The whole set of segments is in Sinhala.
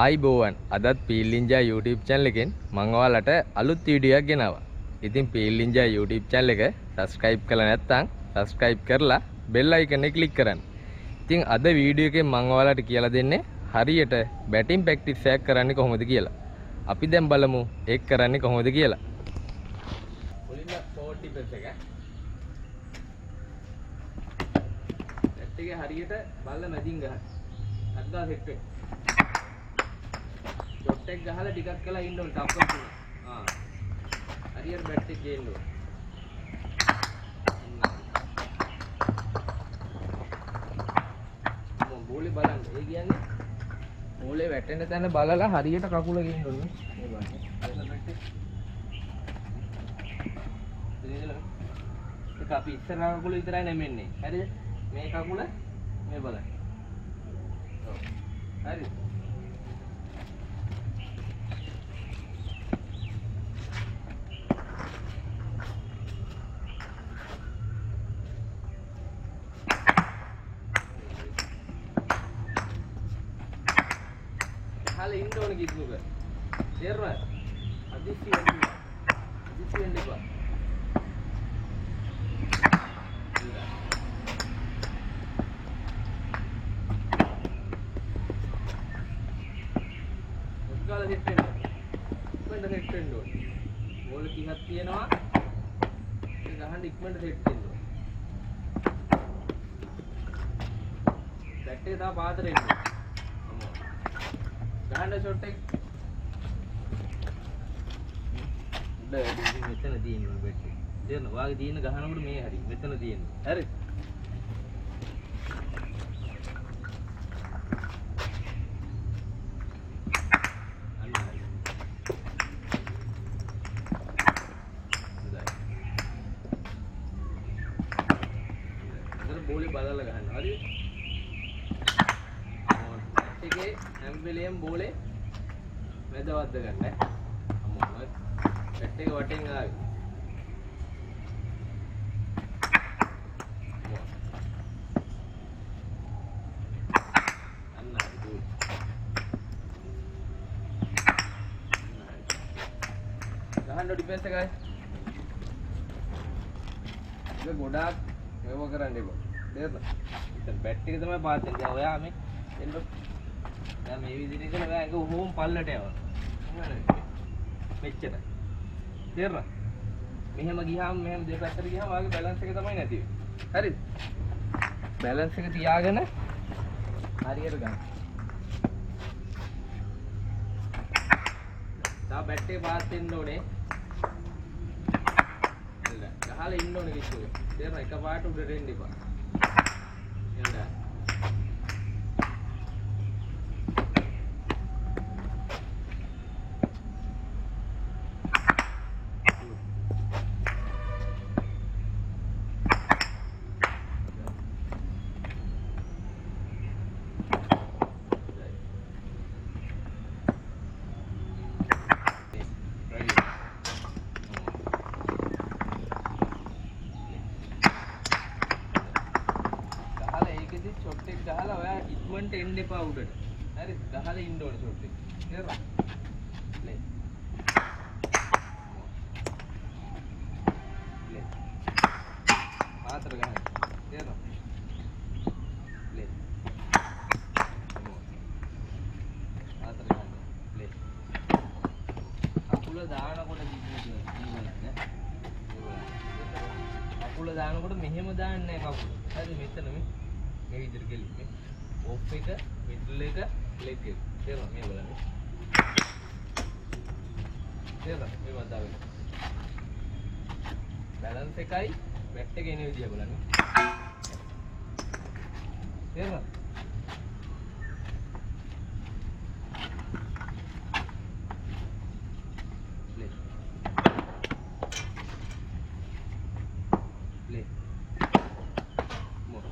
ආයිබෝවන් අදත් පීල්ලින්ජා YouTube channel එකෙන් මම ඔයාලට අලුත් වීඩියෝ එකක් ගෙනාවා. ඉතින් පීල්ලින්ජා YouTube channel එක subscribe කරලා නැත්නම් subscribe කරලා bell icon එක click කරන්න. ඉතින් අද වීඩියෝ එකෙන් මම ඔයාලට කියලා දෙන්නේ හරියට batting practice එකක් කරන්නේ කොහොමද කියලා. අපි දැන් බලමු ඒක කරන්නේ කොහොමද කියලා. මුලින්ම 40 press එක. bat එක හරියට බල්ල මැදින් ගහන්න. අද්දා set වෙන්න. shot එක ගහලා ටිකක් කළා ඉන්න ඕනේ ටප් එක තුන. හරියට බැට් එක ගේන්න ඕනේ. මොන් බෝලේ බලන්න. ඒ කියන්නේ බෝලේ වැටෙන තැන බලලා හරියට කකුල ගේන්න ඕනේ. මේ බලන්න. එතන බැට් එක. ඒක අපි ඉස්සරහ කකුල විතරයි නෙමෙන්නේ. හරිද? මේ කකුල මේ බලන්න. ඔව්. හරිද? हाल इंडोन कितनु का देर रहा अदिति एंड को उसका सेट एंड बोल की हत्ती है ना गहन इक्विपमेंट सेट एंड बैठे था बात रहे ගහන්න ෂොට් එක මෙතන තියෙනවා බෙට් එක. තේරෙනවද? වාගේ තියෙන ගහනකොට මේ හරි මෙතන තියෙනවා. හරි. අන්න හරි. හොඳයි. බෝලේ බලලා ගහන්න. හරි. එකේ හැම වෙලෙම බෝලේ මැදවද්ද ගන්න. අම්මෝ බැට් එක වටෙන් ආවේ. අන්න හරි බෝල්. ගහන්න ඩිෆෙන්ස් එකයි. ඒක ගොඩාක් මේව කරන්න එපා. තේරෙනවද? ඉතින් බැට් එක තමයි පාත් වෙන්නේ. දැන් ඔයා මේ එන්න දැන් මේ විදිහට ඉඳලා ඔයා ඒක හෝම් පල්ලට යවනවා. මෙච්චර. තේරුණා? මෙහෙම ගියාම මෙහෙම දෙපැත්තට ගියාම වාගේ බැලන්ස් එක තමයි නැති වෙන්නේ. හරිද? බැලන්ස් එක තියාගෙන හරියට ගන්න. තා බැට් එක පාස් වෙන්න ඕනේ. ගහලා ඉන්න ඕනේ කිව්වේ. තේරුණා? එකපාරට උඩට එන්න එපා. එන්න. ෂොට් එක ගහලා ඔයා ඉක්මනට එන්න එපා උඩට. හරි ගහලා ඉන්න ඕනේ ෂොට් එක. තේරුණා? ප්ලේ. ප්ලේ. පාතර ගහන්න. තේරුණා? ප්ලේ. පාතර ගහන්න. ප්ලේ. අකුල දානකොට දිගට අකුල දානකොට මෙහෙම දාන්නේ නැහැ කකුල. හරි මෙතන මේ විදිහට ගෙලින්නේ. ඔෆ් එක, මිඩල් එක, ලෙග් එක. තේරුණා මේ බලන්න. තේරුණා මේ වදාගෙන. බැලන්ස් එකයි බැට් එක එන විදිය බලන්න. තේරුණා? ප්ලේ. ප්ලේ.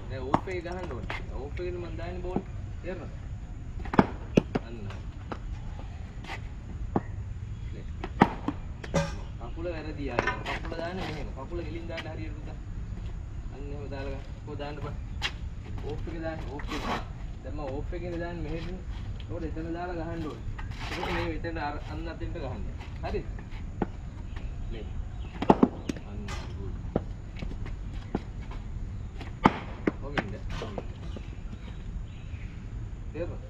දැන් ඕෆ් එක ගහන්න ඕනේ. ඕෆ් එකෙන් මම දාන්නේ බෝල්. තේරෙනවද? අන්න. ප්ලේ. කකුල වැරදි ආවා. කකුල දාන්නේ මෙහෙම. කකුල ගෙලින් දාන්න හරියට පුතා. අන්න එහෙම දාලා කො දාන්න බෑ. ඕෆ් එක දාන්න ඕෆ් එක. දැන් මම ඕෆ් එකේ දාන්නේ මෙහෙට. ඒකට එතන දාලා ගහන්න ඕනේ. ඒකට මේ මෙතන අන්න අතින්ට ගහන්න. හරිද? මේ අන්න ගුඩ්. ඔකින්ද? තේරුණාද?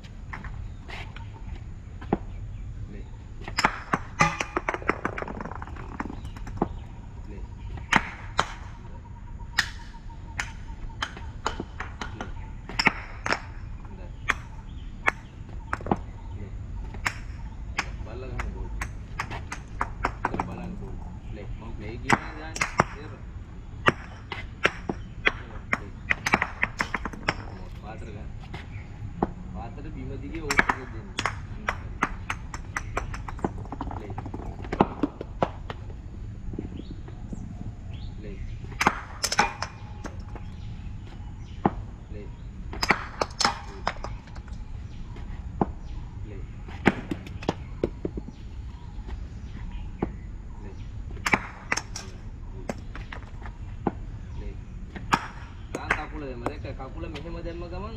පාතර බිම දිගේ ඕක දෙන්න. කකුල මෙහෙම දැම්ම ගමන්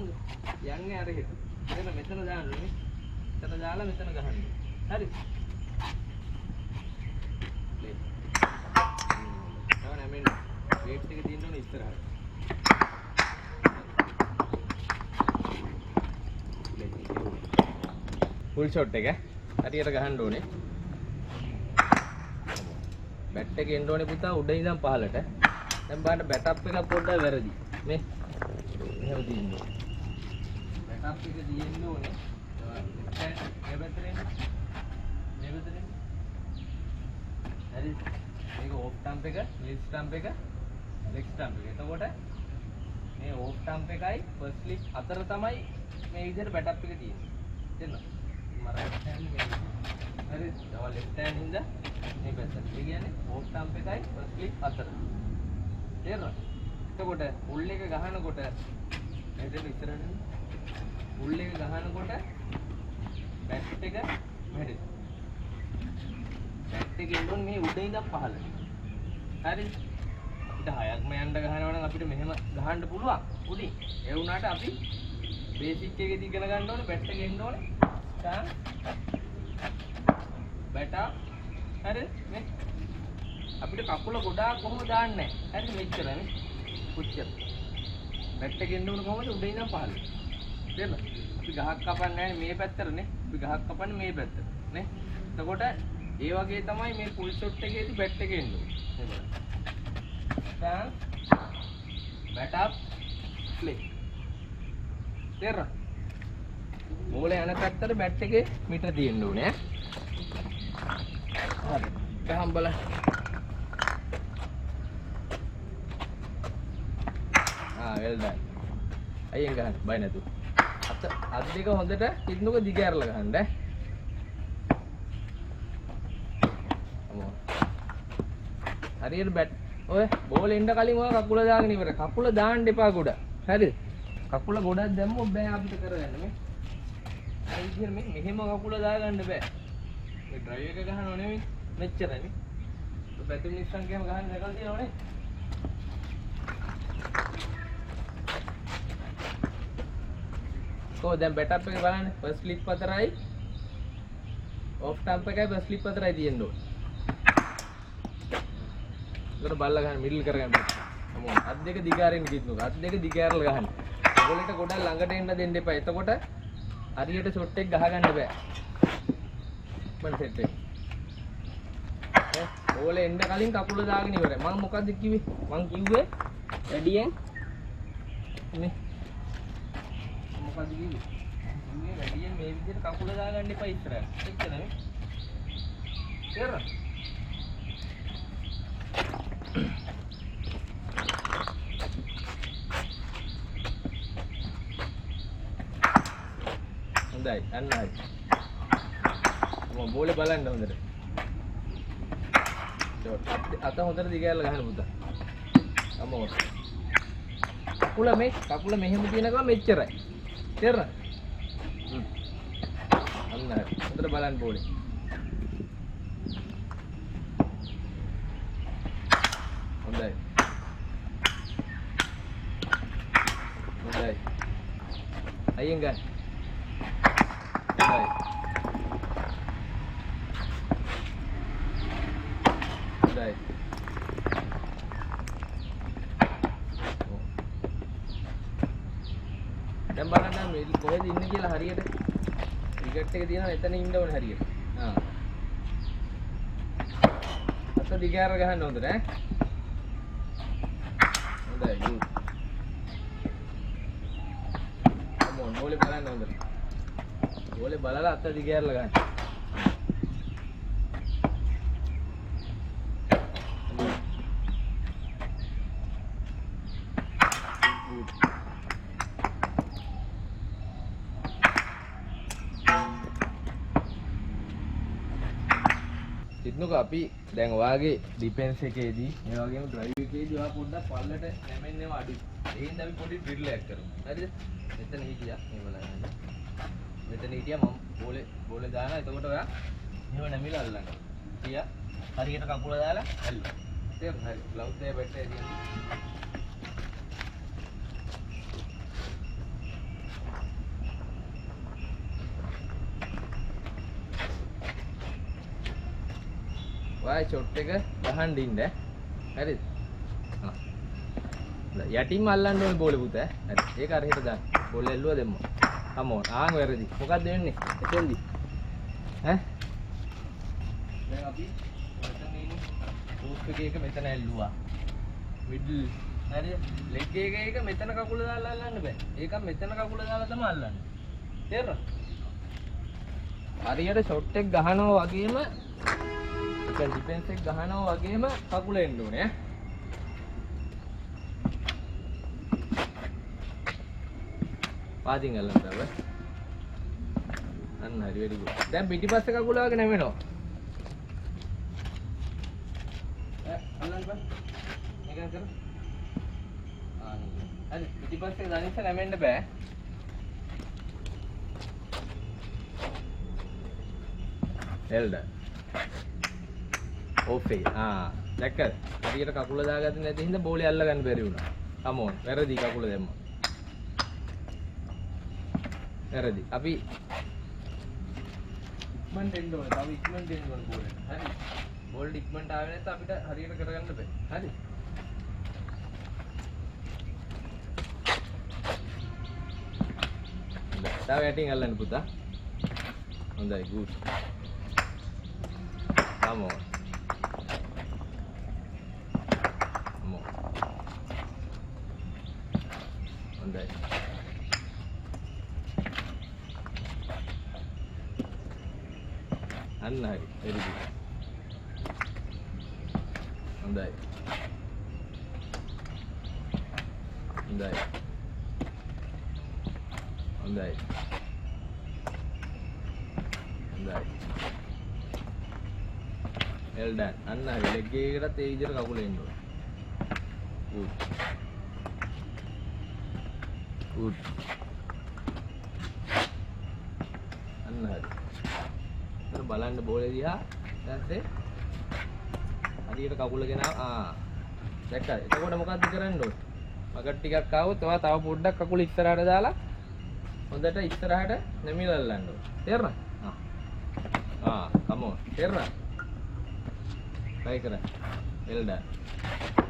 යන්නේ අර හෙට. එතන මෙතන දාන්නේ. මෙතන දාලා මෙතන ගහන්න. හරි. ලේ. තවන මෙන්න වේට් එක දින්න ඕනේ ඉස්සරහට. ෆුල් ෂොට් එක හරියට ගහන්න ඕනේ. බැට් එක එන්න ඕනේ පුතා උඩ ඉඳන් පහළට. දැන් බලන්න බැට් අප් එක පොඩ්ඩක් වැරදි. මේ එහෙම දින්න ඕනේ. බැට් අප් එක දින්න ඕනේ. මේ පැත්තට හරි. මේක ඕෆ් ස්ටම්ප් එක, මිඩ් ස්ටම්ප් එක, ලෙග් ස්ටම්ප් එක. එතකොට මේ ඕෆ් ස්ටම්ප් එකයි ෆස්ට් ස්ලිප් අතර තමයි මේ විදිහට බැට් අප් එක තියෙන්නේ. තේරෙනවද? මම රයිට් හෑන්ඩ් මේ. හරි. තව ලෙෆ්ට් හෑන්ඩ් ඉඳ මේ පැත්තට. ඒ කියන්නේ ඕෆ් ස්ටම්ප් එකයි ෆස්ට් ස්ලිප් අතර. තේරෙනවද? එතකොට පුල් එක ගහනකොට මෙතන ඉස්සරහට පුල් එක ගහනකොට බැට් එක මෙහෙට. බැට් එක එන්නේ මේ උඩ ඉඳන් පහළට. හරි. අපිට හයක්ම යන්න ගහනවා නම් අපිට මෙහෙම ගහන්න පුළුවන් උඩින්. ඒ වුණාට අපි බේසික් එකේදී ඉගෙන ගන්න ඕනේ බැට් එක එන්න ඕනේ. තා බැට් හරි මේ අපිට කකුල ගොඩාක් කොහොම දාන්නේ නැහැ. හරි මෙච්චරනේ. කොච්චර බැට් එක එන්න ඕන කොහොමද උඩ ඉඳන් පහළට. තේරෙනවද? අපි ගහක් කපන්නේ නැහැ මේ පැත්තටනේ. අපි ගහක් කපන්නේ මේ පැත්තට නේ. එතකොට ඒ වගේ තමයි මේ ෆුල් ෂොට් එකේදී බැට් එක එන්න ඕනේ. දැන් බැට් අප් ප්ලේ. තේරෙනවද? බෝල යන පැත්තට බැට් එකේ මීටර තියෙන්න ඕනේ ඈ. හරි. ගහම් බලන්න. well done. අයියෙන් ගහන්න බය නැතුව. අත් දෙක හොඳට කින්නක දිග ඇරලා ගහන්න ඈ. හරියට බැට් ඔය බෝල එන්න කලින් ඔය කකුල දාගෙන ඉවර. කකුල දාන්න එපා ගොඩ. හරිද? කකුල ගොඩක් දැම්මොත් බෑ අපිට කරගන්න මේ. අය විදියට මේ මෙහෙම කකුල දාගන්න බෑ. මේ ඩ්‍රයිව් එක ගහනව නෙමෙයි. මෙච්චරනේ. ඔය පැතුම් නිස්සන් ගේම ගහන්න දැකලා තියෙනවනේ. කො දැන් බැට් අප් එක බලන්න ෆස්ට් ස්ලිප් අතරයි ඔෆ් ස්ටම්ප් එකයි ෆස්ට් ස්ලිප් අතරයි තියෙන්න ඕනේ. ඒකට බල්ලා ගන්න මිඩල් කරගන්න. අමෝ අත් දෙක දිග අරින්න කිව්වොත් අත් දෙක දිග ඇරලා ගහන්න. බෝලෙට ගොඩක් ළඟට එන්න දෙන්න එපා. එතකොට හරියට ෂොට් එක ගහගන්න බෑ. මන් සෙට් එක. බෝලේ එන්න කලින් කකුල දාගෙන ඉවරයි. මම මොකද්ද කිව්වේ? මං කිව්වේ වැඩියෙන් මේ මොකද්ද කිව්වේ? මේ වැඩියෙන් මේ විදිහට කකුල දාගන්න එපා ඉස්සරහට. එච්චරනේ. තේරෙනවද? හොඳයි අන්න හරි. මම බෝලේ බලන්න හොඳට. අත හොඳට දිගහැරලා ගහන්න පුතා. අමෝ. කකුල මෙහෙම තියනකම මෙච්චරයි. තේරෙනවද? අන්න හරි. හොඳට බලන්න බෝලේ. හොඳයි. හොඳයි. අයියෙන් ගන්න. හොඳයි. දැන් බලන්න මේ කොහෙද ඉන්නේ කියලා හරියට. ටිකට් එක තියෙනවා එතන ඉන්න ඕනේ හරියට. අත දිගාර ගහන්න හොඳට ඈ. හොඳයි good. මොන බෝලේ බලන්න හොඳට. බෝලේ බලලා අත දිගාරලා ගන්න. ඉන්නකෝ අපි දැන් ඔයාගේ ඩිෆෙන්ස් එකේදී ඒ වගේම ඩ්‍රයිව් එකේදී ඔයා පොඩ්ඩක් පල්ලට නැමෙන්නේම අඩුයි. ඒ හින්දා අපි පොඩි ඩ්‍රිල් එකක් කරමු. හරිද? මෙතන හිටියා මේ බලන්න. මෙතන හිටියා මම බෝලේ දානවා. එතකොට ඔයා මෙව නැමිලා අල්ලන්න. තියා හරියට කකුල දාලා ඇල්ල. තේරුණා? හරි. ග්ලව්ස් එක බැට් එකේ තියෙනවා. ඔය ෂොට් එක ගහන්න ඉන්න. හරිද? යටින්ම අල්ලන්න ඕනේ බෝලේ පුතා. හරි. ඒක අර හෙට දාන්න. බෝලේ එල්ලුවා දෙන්න. come on. ආන් වැරදි. මොකක්ද වෙන්නේ? එතෙන්දි. ඈ? දැන් අපි මෙතන ඉන්නේ. පෝස්ට් එක මෙතන ඇල්ලුවා. මිඩල්. හරිද? ලෙග් එක මෙතන කකුල දාලා අල්ලන්න බෑ. ඒක මෙතන කකුල දාලා තමයි අල්ලන්නේ. තේරුණා? හරියට ෂොට් එක ගහනවා වගේම ඩිෆෙන්ස් එක ගහනවා වගේම කකුල එන්න ඕනේ ඈ. පාදින් අල්ලන්න බෑ. අන්න හරි වෙරි ගුඩ්. දැන් පිටිපස්සේ කකුල වගේ නැමෙනවා. අල්ලන්න බෑ. මේක කර. හරි පිටිපස්සේ දනිස්ස නැමෙන්න බෑ. එල්ඩ. ඕෆේ. දැක්කද? හරියට කකුල දාගත්තේ නැති හින්දා බෝලේ අල්ල ගන්න බැරි වුණා. come on. වැරදි කකුල දැම්මා. වැරදි. අපි ඉක්මනට එන්න ඕනේ. තව ඉක්මනට එන්න ඕනේ බෝලේ. හරි. බෝල් ඉක්මනට ආවේ නැත්නම් අපිට හරියට කරගන්න බෑ. හරි. තව යටින් අල්ලන්න පුතා. හොඳයි good. come on. හොඳයි. අන්න හරි. very good. හොඳයි. හොඳයි. හොඳයි. හොඳයි. well done. අන්න හරි. ලෙග් එකකටත් ඒ විදිහට කකුල එන්න ඕනේ. good. good. අන්න හරි. අර බලන්න බෝලේ දිහා ඊපස්සේ හරියට කකුල ගෙනාවා. දැක්කද? එතකොට මොකද්ද කරන්න ඕනේ? මගට ටිකක් ආවොත් ඔයා තව පොඩ්ඩක් කකුල ඉස්සරහට දාලා හොඳට ඉස්සරහට නැමිලා අල්ලන්න ඕනේ. තේරුණා? come on. තේරුණා? try කරන්න. well done.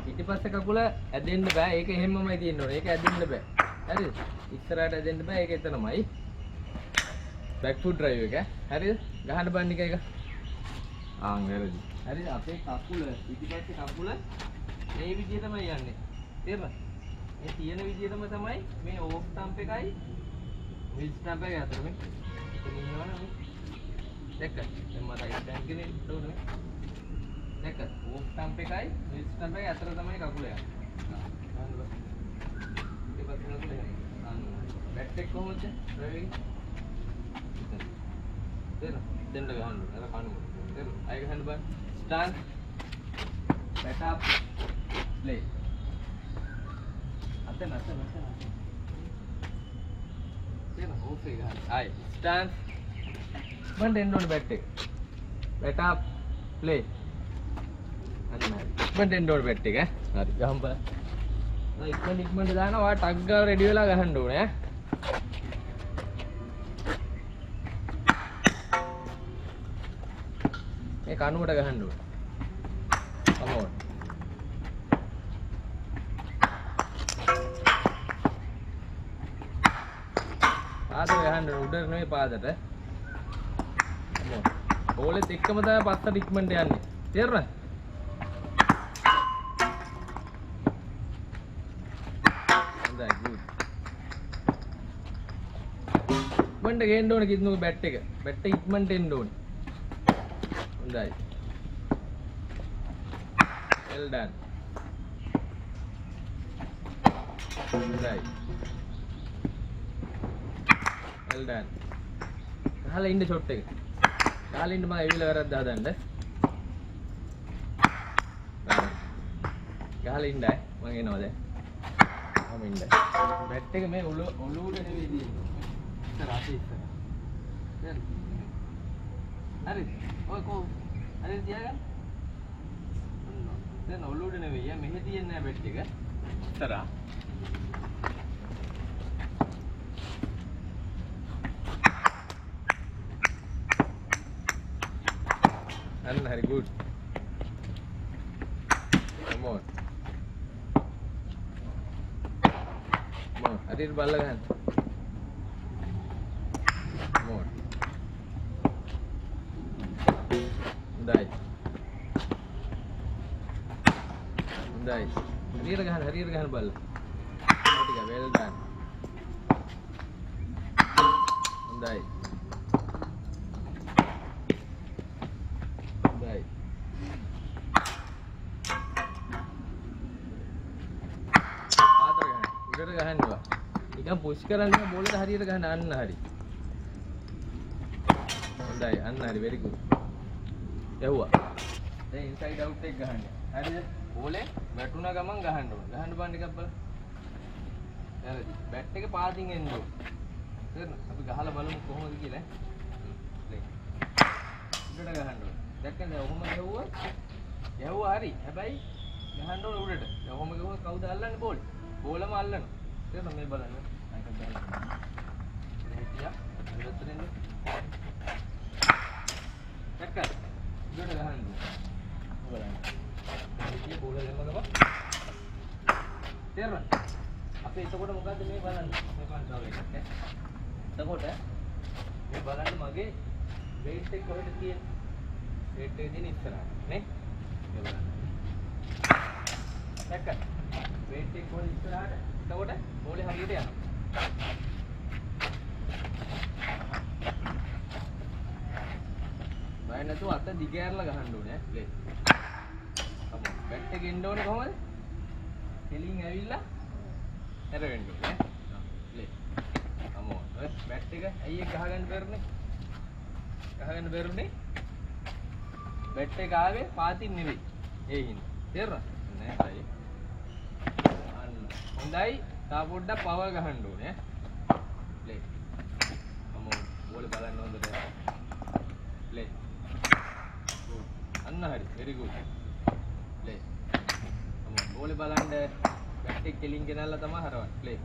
පිටිපස්සේ කකුල ඇදෙන්න බෑ. ඒක එහෙම්මමයි තියෙන්න ඕනේ. ඒක ඇදෙන්න බෑ. හරිද? ඉස්සරහට ඇදෙන්න බෑ. ඒක එතනමයි. back foot drive එක. හරිද? ගහන්න බන්න එක. වැරදි. හරිද? අපේ කකුල පිටිපස්සේ කකුල මේ විදිහ තමයි යන්නේ. තේරුණා? මේ තියෙන විදිහටම තමයි මේ ඕෆ් ස්ටම්ප් එකයි මිඩ් ස්ටම්ප් එකයි අතර මේ. එතන ඉන්නවනේ මේ. දැක්කද? දැන් මට ස්ටෑන්ඩ් ගෙනේ උඩනේ. දැක්කද? ඕෆ් ස්ටම්ප් එකයි මිඩ් ස්ටම්ප් එකයි අතර තමයි කකුල යන්නේ. बैट टेक को मुझे ड्राइविंग देना देन लगा हैंड ऐसा खाने को देना आएगा हैंड बार स्टांस बैट अप प्ले आते ना देना ओके आए stance one and on bat take bat up play one and on bat take है हरी हम पर ඉක්මනට දානවා ඔයා ටග් ගාලා රෙඩි වෙලා ගහන්න ඕනේ ඈ මේ කනුවට ගහන්න ඕනේ. come on. පාදට ගහන්න උඩට නෙවෙයි පාදට. come on. බෝලෙත් එක්කම තමයි පස්සට ඉක්මනට යන්නේ. තේරුණාද? හොඳයි good. ඉක්මනට ගේන්න ඕනේ කිතුනු බැට් එක. බැට් එක ඉක්මනට එන්න ඕනේ. හොඳයි. well done. හොඳයි. well done. ගහලා ඉන්න ෂොට් එක. ගහලා ඉන්න මම එවිල වැරද්ද හදන්න. ගහලා ඉන්න මම එනවා දැන්. මම ඉන්න. බැට් එක මේ ඔලුවට නෙවෙයි තියෙන්නේ. ඉස්සර අතේ ඉස්සර. හරි. ඔය කො හරි තියාගන්න. දැන් ඔලුවට නෙවෙයි. මෙහෙ තියෙන්නේ නැහැ බැට් එක. ඉස්සර. අන්න හරි good. come on. come on. හරියට බල්ල ගන්න. come on. හොඳයි. හොඳයි. හරියට ගහන්න බල්ල. ටික well done. හොඳයි. හොඳයි. ආතර ගන්න. උඩට ගහන්නවා. නිකන් පුෂ් කරන්න බෝලෙට හරියට ගහන්න අන්න හරි. හොඳයි. අන්න හරි very good. යවුවා. දැන් ඉන්සයිඩ් අවුට් එක ගහන්න. හරිද? බෝලේ වැටුණා ගමන් ගහන්න ඕන. ගහන්න බන්න එකක් බලන්න. හරිද? බැට් එක පාදින් එන්න ඕන. තේරෙනවද? අපි ගහලා බලමු කොහොමද කියලා. ප්ලේ. උඩට ගහන්න ඕන. දැක්කද? ඔහොම යවුවා හරි. හැබැයි ගහන්න ඕන උඩට. ඔහොම ගහුවා කවුද අල්ලන්නේ බෝල්? බෝලම අල්ලනවා. තේරෙනවද මේ බලන්න. අයික ගන්න. හිටියා. අරතරෙන්ද? දැක්කද? උඩට ගහන්න ඕන. බලන්න. මේ බෝල දෙන්න ගම. තේරෙනවද? අපි එතකොට මොකද්ද මේ බලන්න. මේ කන්ට්‍රෝල් එකක් නේ. එතකොට මේ බලන්න මගේ weight එක කොහෙද තියෙන්නේ? weight එක තියෙන ඉස්සරහට නේ. මේ බලන්න. දැක්කද? weight එක කොහෙද ඉස්සරහට? එතකොට බෝලේ හරියට යනවා. බය නැතුව අත දිග ඇරලා ගහන්න ඕනේ ඈ. ප්ලේ. අපෝ බැට් එක එන්න ඕනේ කොහමද? කෙලින් ඇවිල්ලා හැරෙන්න ඕනේ. ප්ලේ. අපෝ ඔය බැට් එක ඇයි එක ගහගන්න බැරුනේ? ගහගන්න බැරුනේ? බැට් එක ආවේ පාතින් නෙවෙයි. ඒ හින්දා. තේරුණා? නෑ හරි. අන්න. හොඳයි. තා පොඩ්ඩක් පවර් ගහන්න ඕනේ ඈ. ප්ලේ. අපෝ බෝලේ බලන්න හොඳට. ප්ලේ. අන්න හරි very good. play. බෝලේ බලන්න බැට් එක කෙලින් ගෙනල්ලා තමයි හරවන්නේ. play.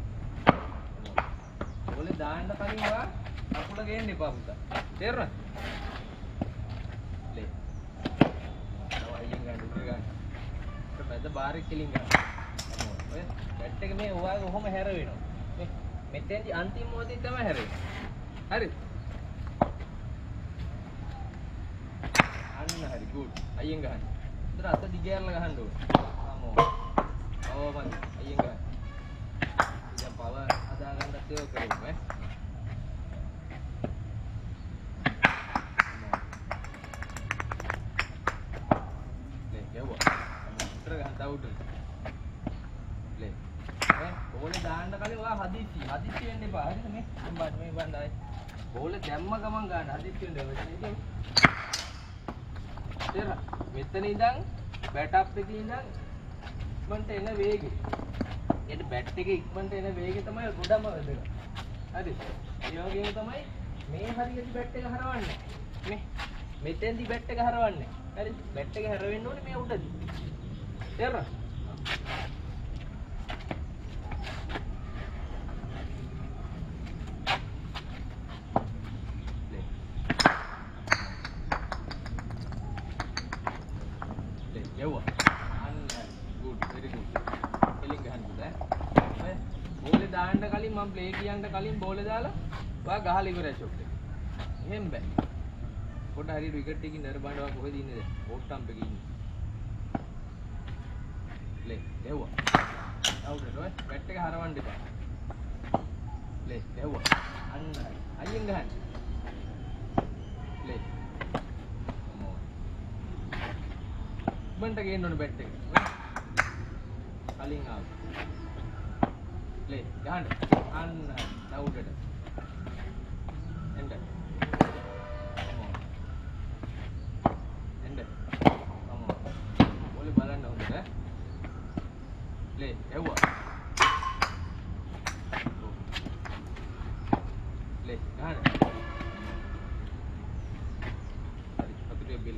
බෝලේ දාන්න කලින් වා කකුල ගේන්න එපා පුතා. තේරුණාද? play. අයියෙන් ගන්න උඩ ගන්න. ඊට පස්සේ බාරේ කෙලින් ගන්න. ඔය බැට් එක මේ ඔයාගේ ඔහොම හැර වෙනවා. මේ මෙතෙන්දි අන්තිම මොහොතේ තමයි හැරෙන්නේ. හරිද? හරි good. අයියෙන් ගහන්න. උතර අත දිග ඇරලා ගහන්න ඕනේ. ආමෝ. මන්ද. අයියෙන් ගහන්න. ඉතින් පවර් හදා ගන්නත් ඒක කරමු ඈ. ප්ලේ යවුවා. උතර ගහන්න තව උඩට. ප්ලේ. බෝලේ දාන්න කලින් ඔයා හදිස්සි වෙන්න එපා. හරිද මේ? මේ බණ්ඩායි. බෝලේ දැම්ම ගමන් ගන්න හදිස්සි වෙන්න එපා. මෙතන ඉඳන් බැට් අප් එකේ ඉඳන් ඉක්මනට එන වේගය. ඒත් බැට් එකේ ඉක්මනට එන වේගය තමයි ගොඩම වැදගත්. හරිද? ඒ වගේම තමයි මේ හරියට බැට් එක හරවන්නේ. මේ මෙතෙන්දි බැට් එක හරවන්නේ. හරිද? බැට් එක හරවෙන්න ඕනේ මේ උඩදී. තේරුණාද? මම ප්ලේ කියන්න කලින් බෝලේ දාලා ඔයා ගහලා ඉවරයි ෂොට් එක. එහෙම බෑ. පොඩ හරියට විකට් එකකින් නර බණ්ඩවා කොහෙද ඉන්නේ දැන්? ඕට් ටම්ප් එකේ ඉන්නේ. ප්ලේ දෙවුවා. අවුට් එක ඔය බැට් එක හරවන්න එපා. ප්ලේ දෙවුවා. අන්න අයියෙන් ගහන්න. ප්ලේ. බන්ට ගේන්න ඕනේ බැට් එක. කලින් ආව. ප්ලේ ගහන්න. අන්න අවුට් එක. එන්න. එන්න. බෝලේ බලන්න හොඳට. ප්ලේ එව්වා. ප්ලේ ගහන්න. හරි අතුරේ බිල්.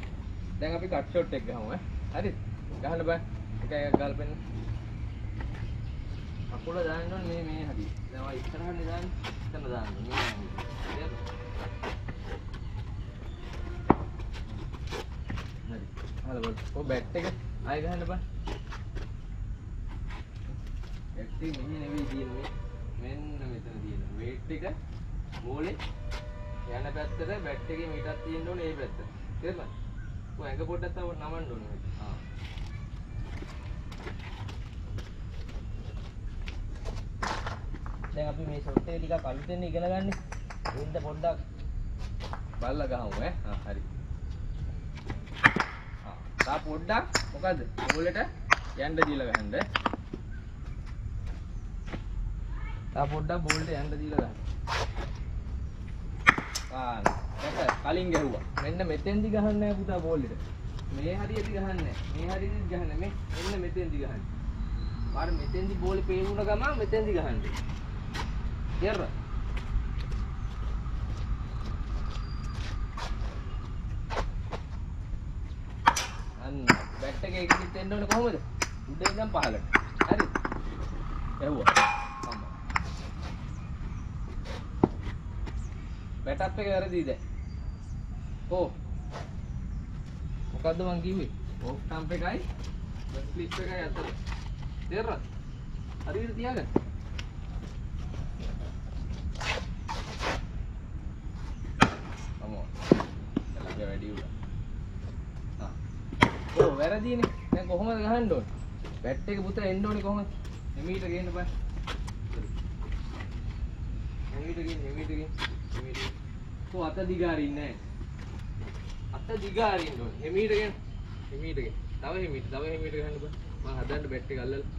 දැන් අපි කට් ෂොට් එක ගහමු ඈ. හරිද? ගහන්න බෑ. එකයි ගාල් පෙන්න. අකුල දාන්න ඕනේ මේ හරි. දැන් ඔය ඉස්සරහට දාන්න. එතන දාන්න. මේ හරි. හරි බල. ඔය බැට් එක ආයෙ ගහන්න බෑ. බැට් එක මෙහෙ නෙවෙයි තියෙන්නේ. මෙන්න මෙතන තියෙනවා. වේට් එක බෝලේ යන පැත්තට බැට් එකේ මීටර් තියෙන්න ඕනේ මේ පැත්තට. තේරුණාද? ඔය ඇඟ පොඩ්ඩක් තව නමන්න ඕනේ. දැන් අපි මේ ෂොට් එක ටිකක් අලුතෙන් ඉගෙන ගන්න. ඒත් පොඩ්ඩක් බලලා ගහමු ඈ. හරි. තා පොඩ්ඩක් මොකද? බෝලෙට යන්න දීලා ගහන්න. තා පොඩ්ඩක් බෝලෙට යන්න දීලා ගහන්න. දැන් කලින් ගැහුවා. මෙන්න මෙතෙන්දි ගහන්නේ නැහැ පුතා බෝලෙට. මේ හරියට ගහන්නේ නැහැ. මේ හරියට ගහන්නේ මේ. මෙන්න මෙතෙන්දි ගහන්නේ. මාර මෙතෙන්දි බෝලේ පේවුන ගමන් මෙතෙන්දි ගහන්නේ. Cierra. අන්න බැට් එක එකකින් දෙන්න ඕනේ කොහොමද? උඩින් ඉඳන් පහළට. හරිද? එව්වා. මම. බැට් අප් එක වැරදිද? ඕ. මොකද්ද මං කිව්වේ? ඕෆ් ටම්ප් එකයි ස්ලිප් එකයි අතර. තේරෙනවද? හරියට තියාගන්න. වැරදීනේ. දැන් කොහොමද ගහන්න ඕනේ? බැට් එක පුතේ එන්න ඕනේ කොහොමද? එමීට ගේන්න බෑ. එමීට ගේන්න. කො අත දිගාරින්නේ නැහැ. අත දිගාරින්න ඕනේ. එමීට ගේන්න. තව එමීට ගහන්න බෑ. මම හදන්න බැට් එක අල්ලලා.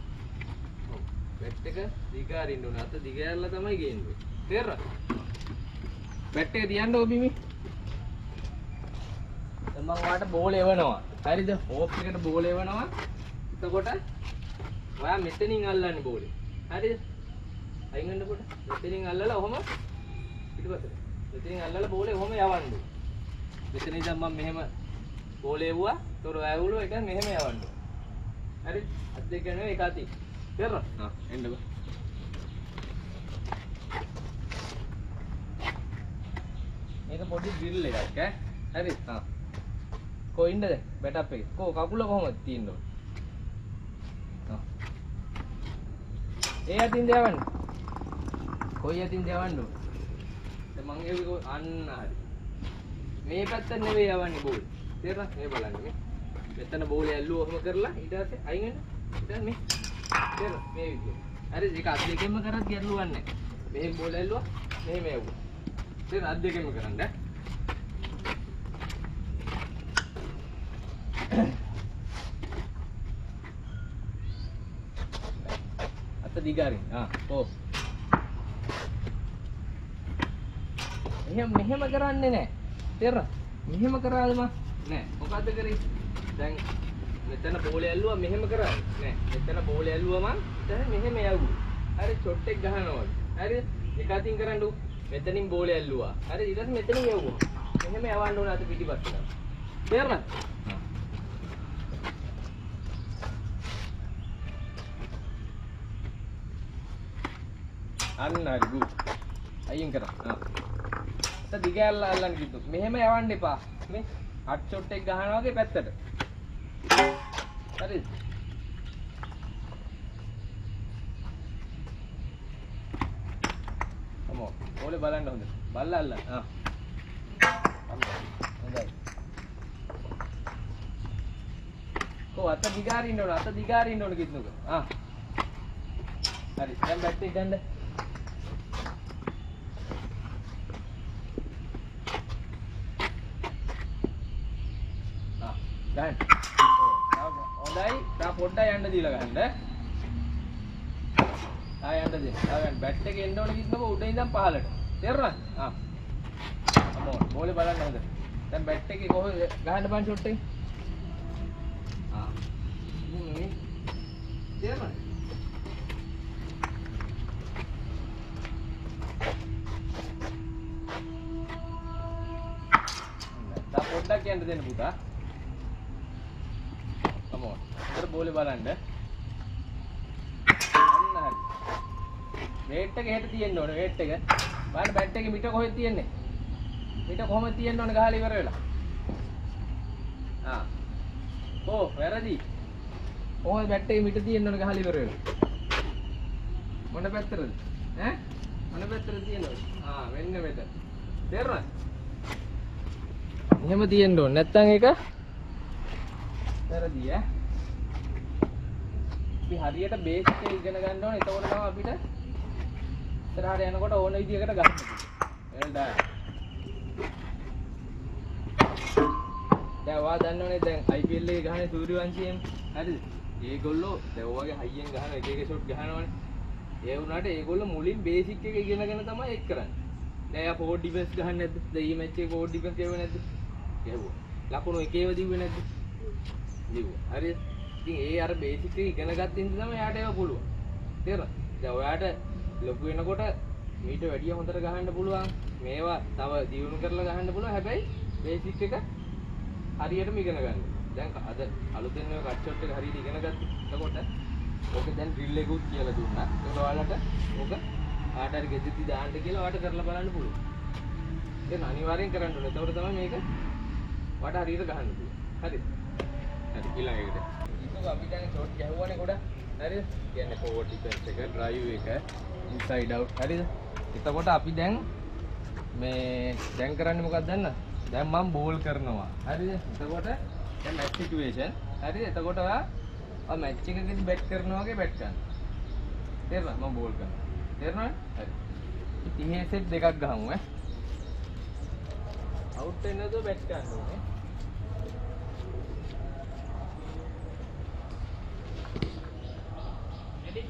ඔව්. බැට් එක දිගාරින්න ඕනේ. අත දිගාරලා තමයි ගේන්නේ. තේරෙනවද? බැට් එක තියන්න ඕ බිමි. දැන් මම ඔයාලට බෝල් එවනවා. හරිද? ඕප් එකට බෝල් එවනවා. එතකොට ඔයා මෙතනින් අල්ලන්නේ බෝලේ. හරිද? අයින් වෙන්නකොට මෙතනින් අල්ලලා ඔහම පිටපතට. මෙතනින් අල්ලලා බෝලේ ඔහම යවන්න. මෙතන ඉඳන් මම මෙහෙම බෝලේ එවුවා. ඒතොර වැවුලෝ එක මෙහෙම යවන්න. හරිද? අත් දෙක නෙවෙයි එක අතින්. තේරෙනවද? එන්න බා. මේක පොඩි ඩ්‍රිල් එකක් ඈ. හරිද? කොයින්ද බැට් අප් එකේ? කකුල කොහොමද තියෙන්න ඕනේ? ඒ අතින්ද යවන්නේ? කොයි අතින්ද යවන්න ඕනේ? දැන් මං එව්වේ අන්න හරි. මේ පැත්ත නෙවෙයි යවන්නේ බෝල්. තේරෙනවද? මේ බලන්න මේ. මෙතන බෝලේ ඇල්ලුවා ඔහම කරලා ඊට පස්සේ අයින් වෙන්න. දැන් මේ. තේරෙනවද? මේ විදියට. හරි ඒක අත් දෙකෙන්ම කරත් ගැටලුවක් නැහැ. මෙහෙම බෝල ඇල්ලුවා මෙහෙම යවුවා. තේරෙනවද? අත් දෙකෙන්ම කරන්න ඈ. දිගාරින් ඔව් මෙහෙම කරන්නේ නැහැ තේරෙනවද මෙහෙම කරාද මම නෑ මොකද්ද කරේ දැන් මෙතන බෝලේ ඇල්ලුවා මෙහෙම කරාද නෑ මෙතන බෝලේ ඇල්ලුවා මං දැන් මෙහෙම යවුවා හරි ෂොට් එක ගහනවා හරිද එක අතින් කරන්න මෙතනින් බෝලේ ඇල්ලුවා හරි ඊට පස්සේ මෙතනින් යවුවා මෙහෙම යවන්න ඕන අත පිටිපස්සට තේරෙනවද අන්න හරි ගුඩ් අයින් කරා දිගෑල්ල අල්ලන්න කිව්තු මෙහෙම යවන්න එපා මේ හට් ෂොට් එක ගහනවා වගේ පැත්තට හරිද බෝලේ බලන්න හොඳ. බල්ලා අල්ලන්න. හොඳයි. අත දිගාරින්න ඕන. අත දිගාරින්න ඕන කිත්නුක. හරි. දැන් බැට් එක ගන්න. ගන්න. හොඳයි. තා පොඩ්ඩක් යන්න දීලා ගන්න. යන්න දෙන්න. ගන්න. බැට් එක එන්න ඕන කිත්නුක උඩ ඉඳන් පහළට. තේරුණාද? අමෝන්. බෝලේ බලන්න හොඳ. දැන් බැට් එකේ කොහොමද ගහන්න බන් ෂොට් එක? තේරුණාද? තා පොඩ්ඩක් යන්න දෙන්න පුතා. අමෝන්. ඉතර බෝලේ බලන්න. අන්න හරි. වේට් එක හෙට තියෙන්න ඕනේ වේට් එක. බලන්න බැට් එකේ මිට කොහෙද තියෙන්නේ? මිට කොහමද තියෙන්න ඕනේ ගහලා ඉවර වෙලා. වැරදි. කොහොමද බැට් එකේ මිට තියෙන්න ඕනේ ගහලා ඉවර වෙලා. මොන පැත්තටද? මොන පැත්තටද තියෙන්නේ? මෙන්න මෙතන. තේරුණාද? එහෙම තියෙන්න ඕනේ. නැත්තම් ඒක වැරදි අපි හරියට බේසික් එක ඉගෙන ගන්න ඕනේ. එතකොට තමයි අපිට ඉස්සරහට යනකොට ඕන විදිහකට ගන්න පුළුවන්. well done. දැන් ඔයා දන්නවනේ දැන් IPL එකේ ගහන්නේ සූර්යවංශියෙන්. හරිද? ඒගොල්ලෝ දැන් ඔයගේ හයියෙන් ගහන එක එක ෂොට් ගහනවනේ. ඒ වුණාට ඒගොල්ලෝ මුලින් බේසික් එක ඉගෙනගෙන තමයි ඒක කරන්නේ. දැන් යා ෆෝර් ඩිෆෙන්ස් ගහන්නේ නැද්ද? දැන් මේ මැච් එකේ ෆෝර් ඩිෆෙන්ස් ගහුවේ නැද්ද? ගැහුවා. ලකුණු එකේව දිව්වේ නැද්ද? දිව්වා. හරිද? ඉතින් ඒ අර බේසික් එක ඉගෙන ගත්ත ඉඳන් තමයි යාට ඒක පුළුවන්. තේරුණාද? දැන් ඔයාට ලොකු වෙනකොට මීට වැඩිය හොඳට ගහන්න පුළුවන්. මේවා තව දියුණු කරලා ගහන්න පුළුවන්. හැබැයි බේසික් එක හරියටම ඉගෙන ගන්න. දැන් අද අලුතෙන් ඔය කට් ෂොට් එක හරියට ඉගෙන ගත්තා. එතකොට ඕක දැන් ඩ්‍රිල් එකකුත් කියලා දුන්නා. ඒක ඔයාලට ඕක ආට හරි ගෙදෙති දාන්න කියලා ඔයාලට කරලා බලන්න පුළුවන්. ඒක අනිවාර්යෙන් කරන්න ඕනේ. එතකොට තමයි මේක ඔයාලට හරියට ගහන්න පුළුවන්. හරිද? හරි ඊළඟ එකට. ඉතින් අපි දැන් ෂොට් ගැහුවානේ ගොඩක්. හරිද? කියන්නේ ෆෝවර්ඩ් ඩිෆෙන්ස් එක, ඩ්‍රයිව් එක, ඉන්සයිඩ් අවුට්. හරිද? එතකොට අපි දැන් මේ දැන් කරන්නේ මොකක්ද දන්නවද? දැන් මම බෝල් කරනවා. හරිද? එතකොට දැන් මැච් සිටුේෂන්. හරිද? එතකොට ඔයා මැච් එකකදී බැට් කරනවා වගේ බැට් ගන්න. තේරුණාද? මම බෝල් කරනවා. තේරුණාද? හරි. ඉතින් මේ සෙට් දෙකක් ගහමු අවුට් වෙන්නේ නැතුව බැට් ගන්න ඕනේ. ready?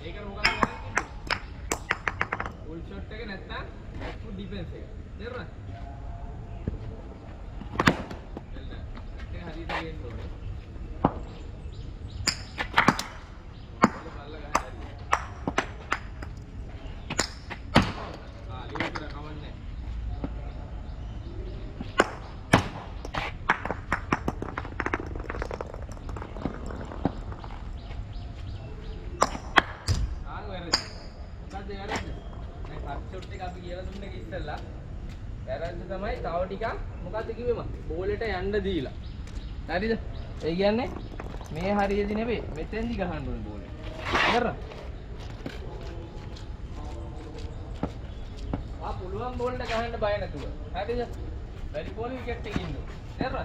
ඒක මොකක්ද කරන්නේ? ෆුල් ෂොට් එක නැත්තම් බැක් ෆුට් ඩිෆෙන්ස් එක. තේරුණාද? ඒක හරියට ගේන්න ඕනේ. බල්ල ගහන්න හරි. ලීව් කරා කවන්නේ. ෂොට් එක අපි කියලා දුන්නේ ඉස්සෙල්ලා. වැරද්ද තමයි තව ටිකක් මොකද්ද කිව්වේ මම? බෝලෙට යන්න දීලා. හරිද? ඒ කියන්නේ මේ හරියදී නෙවෙයි මෙතෙන්දි ගහන්න ඕනේ බෝලෙට. හරිද? පුළුවන් බෝලෙට ගහන්න බය නැතුව. හරිද? වැඩි බෝල් විකට් එකකින් ඉන්න ඕනේ. හරිද?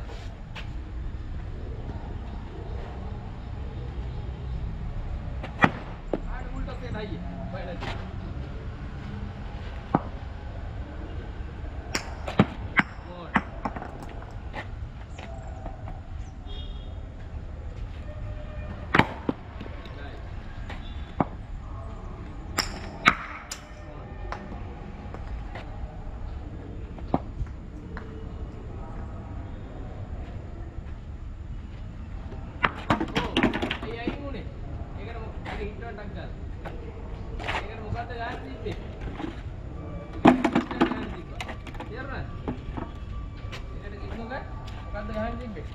ආඩ මුල්ට තේ නැයි. බය නැතුව.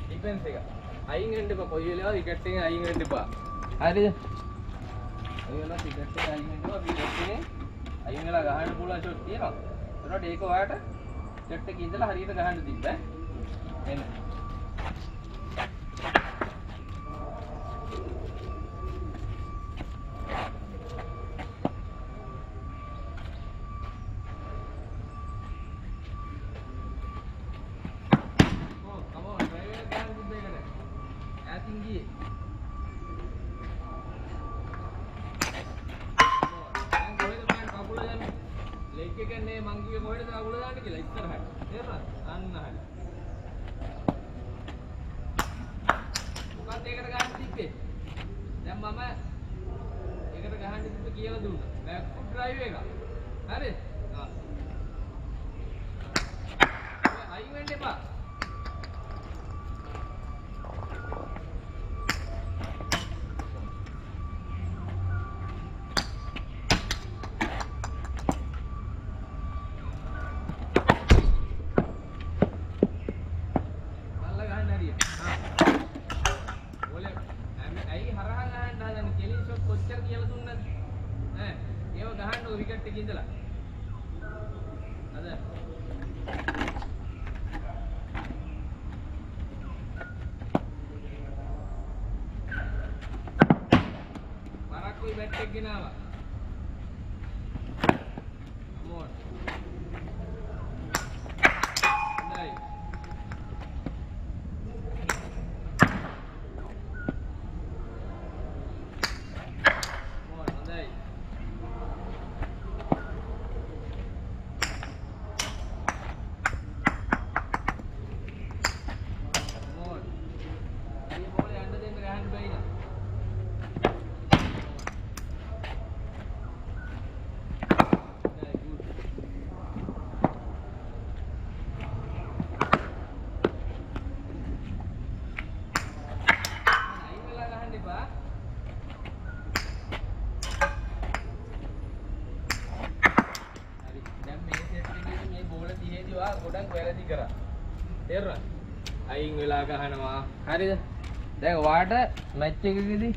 ඩිෆෙන්ස් එක අයින් වෙන්න එපා. කොයි වෙලාවෙ විකට් එකෙන් අයින් වෙන්න එපා. හරිද? ඔය වෙලාව විකට් එක අයින් වෙන්න එපා. විකට් එකෙන් අයින් වෙලා ගහන්න පුළුවන් ෂොට් තියෙනවා. ඒකට ඒක ඔයාලට විකට් එකේ ඉඳලා හරියට ගහන්න තිබ්බ. එන්න. එක කියන්නේ මං කිව්වේ කොහෙද අගුල දාන්න කියලා ඉස්සරහට. තේරුණාද? අන්න හරි. මොකක්ද ඒකට ගන්න තිබ්බේ? දැන් මම ඒකට ගහන්න තිබ්බ කියලා දුන්නා. බෑක් ෆුට් ඩ්‍රයිව් එක. හරිද? ආ. අයින් වෙන්න එපා. විකට් එකේ ඉඳලා අද මරක්කුයි බැට් එක ගෙනාවා මොන් නයි මොන් හොඳයි ගොඩක් වැරදි කරා. තේරුණාද? අයින් වෙලා ගහනවා. හරිද? දැන් ඔයාට මැච් එකකදී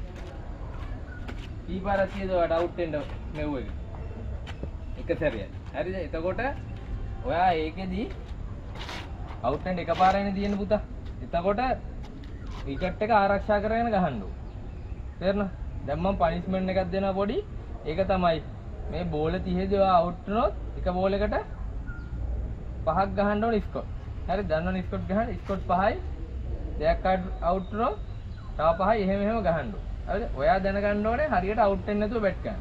කීපාරක් තියෙද ඔයාට අවුට් වෙන්න මෙව් එක. එක සැරයක්. හරිද? එතකොට ඔයා ඒකෙදී අවුට් වෙන්න එකපාරයිනේ තියෙන පුතා. එතකොට විකට් එක ආරක්ෂා කරගෙන ගහන්න ඕන. තේරුණා? දැන් මම පනිෂ්මන්ට් එකක් දෙනවා පොඩි. ඒක තමයි මේ බෝල 30 දී ඔයා අවුට් වුණොත් එක බෝල් එකට 5ක් ගහන්න ඕන ස්කොට්. හරි දන්නවනේ ස්කොට් ගහන්න. ස්කොට් 5යි. දෙයක් අවුට් වුණොත් තව 5යි එහෙම ගහන්න ඕන. හරිද? ඔයා දැනගන්න ඕනේ හරියට අවුට් වෙන්නේ නැතුව බැට් ගන්න.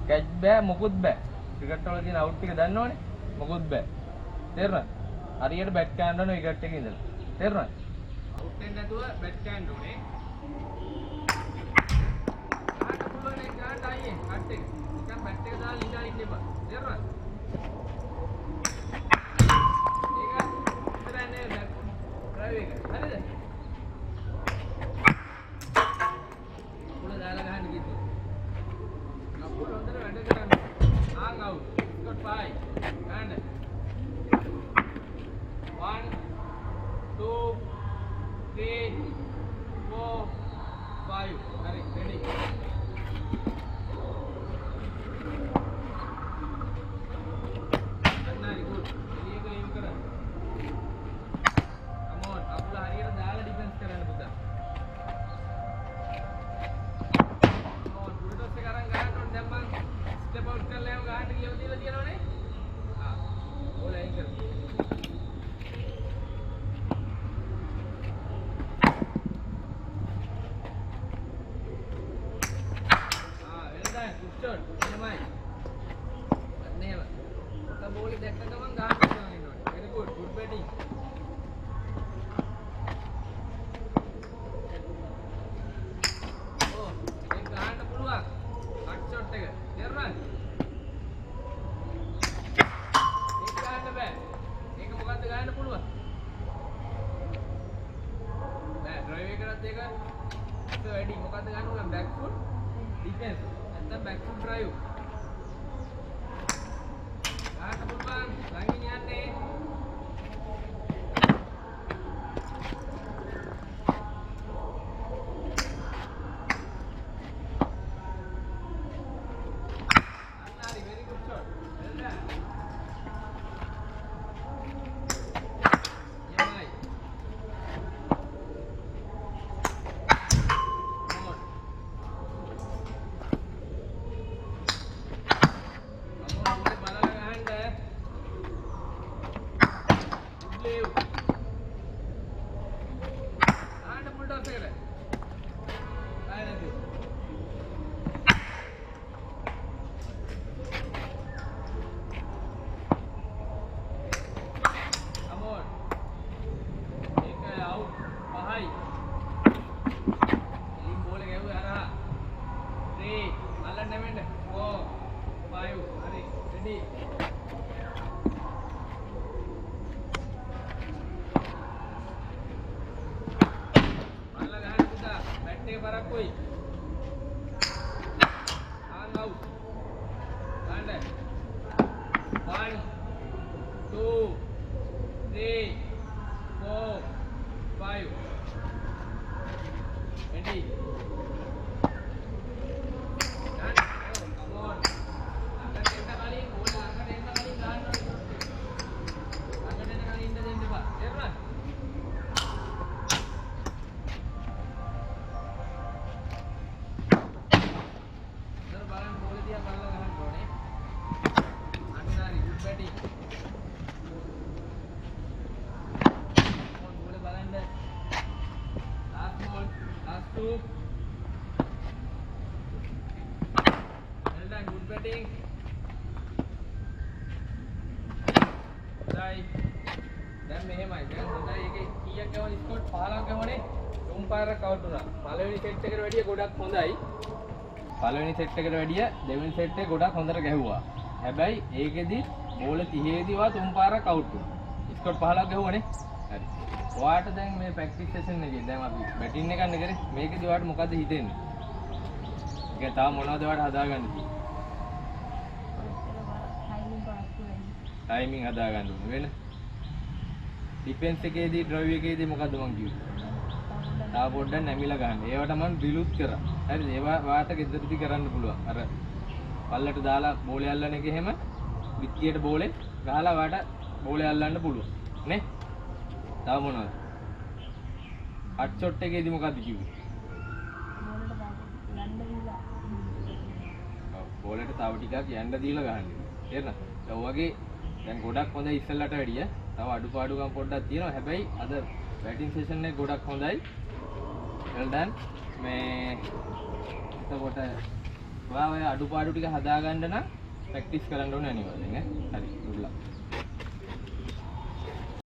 කැච් බෑ මොකුත් බෑ. ක්‍රිකට් වල තියෙන අවුට් ටික දන්නවනේ. මොකුත් බෑ. තේරුණාද? හරියට බැට් ගන්න ඕනේ විකට් එකේ ඉඳලා. තේරුණාද? අවුට් වෙන්නේ නැතුව බැට් ගන්න ඕනේ. ආට පුළුවන් එක ගන්න අයියේ කට් එක. නිකන් බැට් එක දාලා ඉඳලා ඉන්න එපා. තේරුණාද? හරිද? උඩ දාලා ගහන්න කිව්වා. කකුල හොඳට වැඩ කරන්න. ආන් අවුට්. ස්කොට් 5. ගන්න. 1 2 3 4 5. හරි, රෙඩි. අන්නරි ගුඩ්. එළියක ලීව් කරන්න. වැඩි මොකද්ද ගන්න ඕන බෑක් ෆුට් ඩිෆෙන්ස් නැත්නම් බෑක් ෆුට් ඩ්‍රයිව් ගන්න පුළුවන් ළඟින් යන්නේ අන්නරි very good shot ready. Malla gahan puta, bat එක පරක් කොයි. Hang out. Ganda. 1 2 3 4 5. Ready. Batting. Right. දැන් මෙහෙමයි. දැන් හොඳයි ඒකේ කීයක් ගවන ස්කෝර් 15ක් ගවනේ. තුන් පාරක් කවුට් වුණා. පළවෙනි සෙට් එකට වැඩිය ගොඩක් හොඳයි. පළවෙනි සෙට් එකට වැඩිය දෙවෙනි සෙට් එක ගොඩක් හොඳට ගැහුවා. හැබැයි ඒකෙදි බෝල 30 දී වා තුන් පාරක් අවුට් වුණා. ස්කෝර් 15ක් ගැහුවානේ. හරි. ඔයාට දැන් මේ ප්‍රැක්ටිස් සෙෂන් එකේ දැන් අපි බැටින් එක ගන්න කරේ. මේකෙදි ඔයාට මොකද්ද හිතෙන්නේ? ඒක තාම මොනවද ඔයාට හදාගන්න තියෙන්නේ? टाइमिंग हदा गන්න ඕනේ වෙන ඩිෆෙන්ස් එකේදී ඩ්‍රයිව් එකේදී මොකද්ද මං කිව්වේ තා පොඩ්ඩක් නැමිලා ගන්න. ඒවට මම ඩිලුත් කරා. හරිද? ඒවා වාට ගෙදරදී කරන්න පුළුවන්. අර පල්ලට දාලා බෝලේ අල්ලන එක එහෙම පිටියට බෝලේ ගහලා වාට බෝලේ අල්ලන්න පුළුවන්. නේ? තව මොනවද? හට් ෂොට් එකේදී මොකද්ද කිව්වේ? බෝලේට තව ටිකක් යන්න දීලා ගහන්න. තේරෙනවද? ඒ වගේ දැන් ගොඩක් හොඳයි ඉස්සෙල්ලට වැඩිය. තව අඩුපාඩුකම් පොඩ්ඩක් තියෙනවා. හැබැයි අද බැටින් සෙෂන් එක ගොඩක් හොඳයි. well done. මේ එතකොට ඔයා ඔය අඩුපාඩු ටික හදාගන්න නම් ප්‍රැක්ටිස් කරන්න ඕනේ අනිවාර්යෙන් ඈ. හරි. good luck.